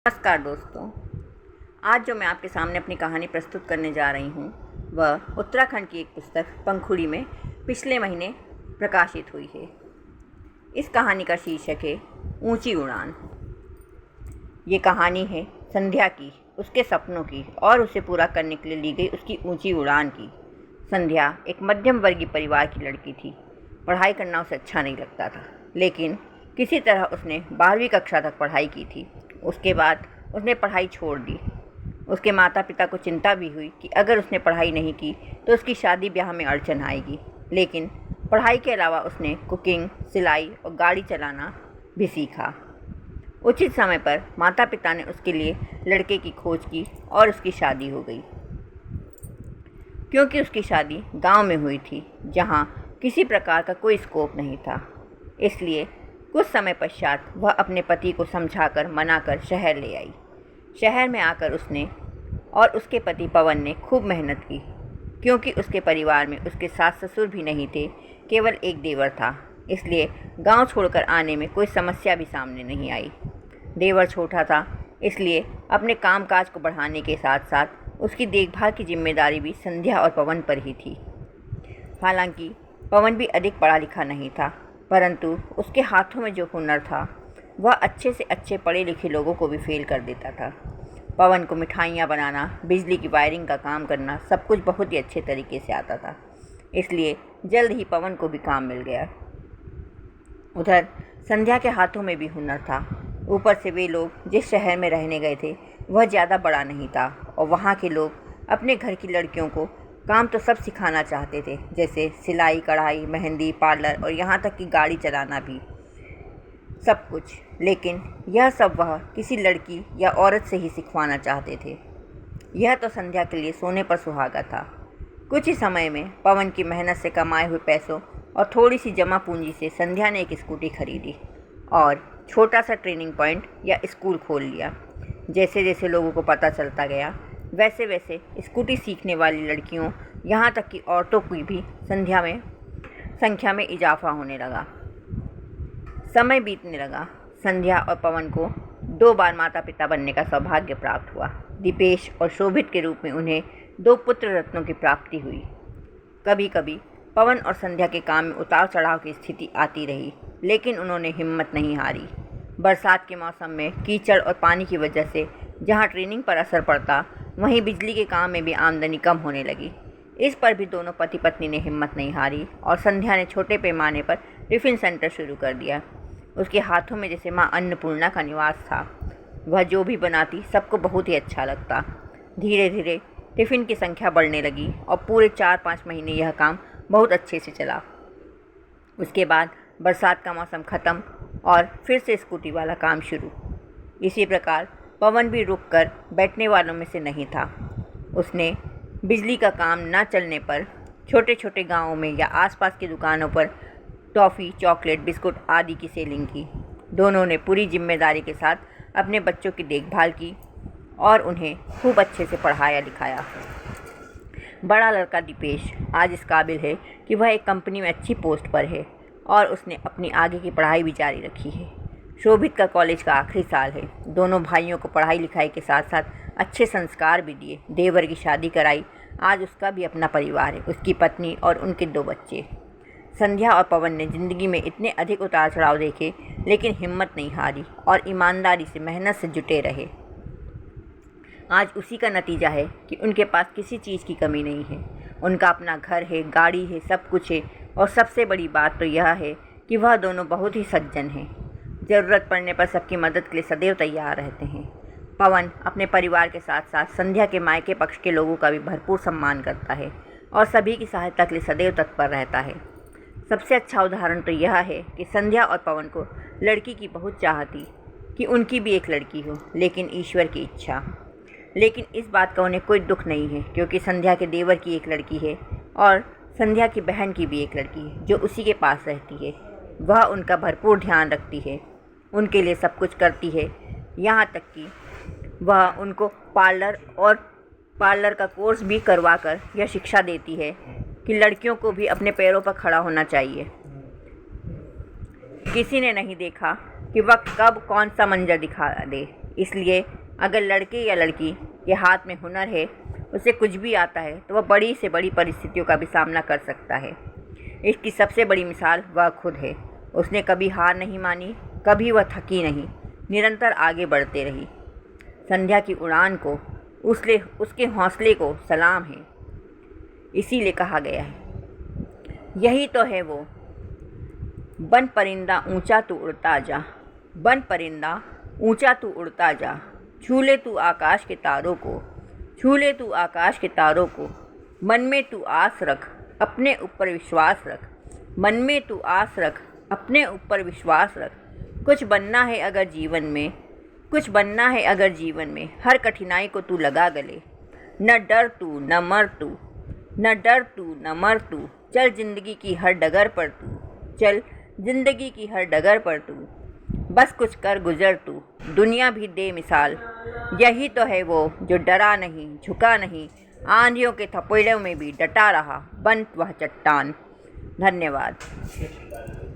नमस्कार दोस्तों। आज जो मैं आपके सामने अपनी कहानी प्रस्तुत करने जा रही हूँ वह उत्तराखंड की एक पुस्तक पंखुड़ी में पिछले महीने प्रकाशित हुई है। इस कहानी का शीर्षक है ऊंची उड़ान। ये कहानी है संध्या की, उसके सपनों की और उसे पूरा करने के लिए ली गई उसकी ऊंची उड़ान की। संध्या एक मध्यम वर्गीय परिवार की लड़की थी। पढ़ाई करना उसे अच्छा नहीं लगता था, लेकिन किसी तरह उसने 12वीं कक्षा तक पढ़ाई की थी। उसके बाद उसने पढ़ाई छोड़ दी। उसके माता पिता को चिंता भी हुई कि अगर उसने पढ़ाई नहीं की तो उसकी शादी ब्याह में अड़चन आएगी, लेकिन पढ़ाई के अलावा उसने कुकिंग, सिलाई और गाड़ी चलाना भी सीखा। उचित समय पर माता पिता ने उसके लिए लड़के की खोज की और उसकी शादी हो गई। क्योंकि उसकी शादी गांव में हुई थी जहां किसी प्रकार का कोई स्कोप नहीं था, इसलिए कुछ समय पश्चात वह अपने पति को समझाकर मनाकर शहर ले आई। शहर में आकर उसने और उसके पति पवन ने खूब मेहनत की, क्योंकि उसके परिवार में उसके सास ससुर भी नहीं थे, केवल एक देवर था। इसलिए गांव छोड़कर आने में कोई समस्या भी सामने नहीं आई। देवर छोटा था, इसलिए अपने कामकाज को बढ़ाने के साथ साथ उसकी देखभाल की जिम्मेदारी भी संध्या और पवन पर ही थी। हालांकि पवन भी अधिक पढ़ा लिखा नहीं था, परंतु उसके हाथों में जो हुनर था वह अच्छे से अच्छे पढ़े लिखे लोगों को भी फेल कर देता था। पवन को मिठाइयाँ बनाना, बिजली की वायरिंग का काम करना सब कुछ बहुत ही अच्छे तरीके से आता था, इसलिए जल्द ही पवन को भी काम मिल गया। उधर संध्या के हाथों में भी हुनर था। ऊपर से वे लोग जिस शहर में रहने गए थे वह ज़्यादा बड़ा नहीं था और वहाँ के लोग अपने घर की लड़कियों को काम तो सब सिखाना चाहते थे, जैसे सिलाई, कढ़ाई, मेहंदी, पार्लर और यहाँ तक कि गाड़ी चलाना भी, सब कुछ। लेकिन यह सब वह किसी लड़की या औरत से ही सिखवाना चाहते थे। यह तो संध्या के लिए सोने पर सुहागा था। कुछ ही समय में पवन की मेहनत से कमाए हुए पैसों और थोड़ी सी जमा पूंजी से संध्या ने एक स्कूटी खरीदी और छोटा सा ट्रेनिंग पॉइंट या स्कूल खोल लिया। जैसे जैसे लोगों को पता चलता गया, वैसे वैसे स्कूटी सीखने वाली लड़कियों, यहाँ तक कि औरतों की भी संख्या में इजाफा होने लगा। समय बीतने लगा। संध्या और पवन को 2 बार माता पिता बनने का सौभाग्य प्राप्त हुआ। दीपेश और शोभित के रूप में उन्हें 2 पुत्र रत्नों की प्राप्ति हुई। कभी कभी पवन और संध्या के काम में उतार चढ़ाव की स्थिति आती रही, लेकिन उन्होंने हिम्मत नहीं हारी। बरसात के मौसम में कीचड़ और पानी की वजह से जहाँ ट्रेनिंग पर असर पड़ता, वहीं बिजली के काम में भी आमदनी कम होने लगी। इस पर भी दोनों पति पत्नी ने हिम्मत नहीं हारी और संध्या ने छोटे पैमाने पर टिफ़िन सेंटर शुरू कर दिया। उसके हाथों में जैसे माँ अन्नपूर्णा का निवास था। वह जो भी बनाती सबको बहुत ही अच्छा लगता। धीरे धीरे टिफ़िन की संख्या बढ़ने लगी और पूरे 4-5 महीने यह काम बहुत अच्छे से चला। उसके बाद बरसात का मौसम ख़त्म और फिर से स्कूटी वाला काम शुरू। इसी प्रकार पवन भी रुक कर बैठने वालों में से नहीं था। उसने बिजली का काम न चलने पर छोटे छोटे गांवों में या आसपास की दुकानों पर टॉफ़ी, चॉकलेट, बिस्कुट आदि की सेलिंग की। दोनों ने पूरी जिम्मेदारी के साथ अपने बच्चों की देखभाल की और उन्हें खूब अच्छे से पढ़ाया लिखाया। बड़ा लड़का दीपेश आज इस काबिल है कि वह एक कंपनी में अच्छी पोस्ट पर है और उसने अपनी आगे की पढ़ाई भी जारी रखी है। शोभित का कॉलेज का आखिरी साल है। दोनों भाइयों को पढ़ाई लिखाई के साथ साथ अच्छे संस्कार भी दिए। देवर की शादी कराई। आज उसका भी अपना परिवार है, उसकी पत्नी और उनके 2 बच्चे। संध्या और पवन ने ज़िंदगी में इतने अधिक उतार चढ़ाव देखे, लेकिन हिम्मत नहीं हारी और ईमानदारी से मेहनत से जुटे रहे। आज उसी का नतीजा है कि उनके पास किसी चीज़ की कमी नहीं है। उनका अपना घर है, गाड़ी है, सब कुछ है और सबसे बड़ी बात तो यह है कि वह दोनों बहुत ही सज्जन हैं। ज़रूरत पड़ने पर सबकी मदद के लिए सदैव तैयार रहते हैं। पवन अपने परिवार के साथ साथ संध्या के मायके पक्ष के लोगों का भी भरपूर सम्मान करता है और सभी की सहायता के लिए सदैव तत्पर रहता है। सबसे अच्छा उदाहरण तो यह है कि संध्या और पवन को लड़की की बहुत चाह थी कि उनकी भी एक लड़की हो, लेकिन ईश्वर की इच्छा। लेकिन इस बात का उन्हें कोई दुख नहीं है, क्योंकि संध्या के देवर की एक लड़की है और संध्या की बहन की भी एक लड़की है जो उसी के पास रहती है। वह उनका भरपूर ध्यान रखती है, उनके लिए सब कुछ करती है, यहाँ तक कि वह उनको पार्लर का कोर्स भी करवा कर यह शिक्षा देती है कि लड़कियों को भी अपने पैरों पर खड़ा होना चाहिए। किसी ने नहीं देखा कि वह कब कौन सा मंजर दिखा दे। इसलिए अगर लड़के या लड़की के हाथ में हुनर है, उसे कुछ भी आता है, तो वह बड़ी से बड़ी परिस्थितियों का भी सामना कर सकता है। इसकी सबसे बड़ी मिसाल वह खुद है। उसने कभी हार नहीं मानी, कभी वह थकी नहीं, निरंतर आगे बढ़ते रही। संध्या की उड़ान को, उसके हौसले को सलाम है। इसीलिए कहा गया है, यही तो है वो, बन परिंदा ऊंचा तू उड़ता जा, बन परिंदा ऊंचा तू उड़ता जा, छू ले तू आकाश के तारों को, छू ले तू आकाश के तारों को, मन में तू आस रख, अपने ऊपर विश्वास रख, मन में तू आस रख, अपने ऊपर विश्वास रख। कुछ बनना है अगर जीवन में, कुछ बनना है अगर जीवन में, हर कठिनाई को तू लगा गले। न डर तू न मर तू, न डर तू न मर तू, चल जिंदगी की हर डगर पर तू, चल जिंदगी की हर डगर पर तू, बस कुछ कर गुजर तू, दुनिया भी दे मिसाल। यही तो है वो जो डरा नहीं, झुका नहीं, आंधियों के थपेड़ों में भी डटा रहा, बन वह चट्टान। धन्यवाद।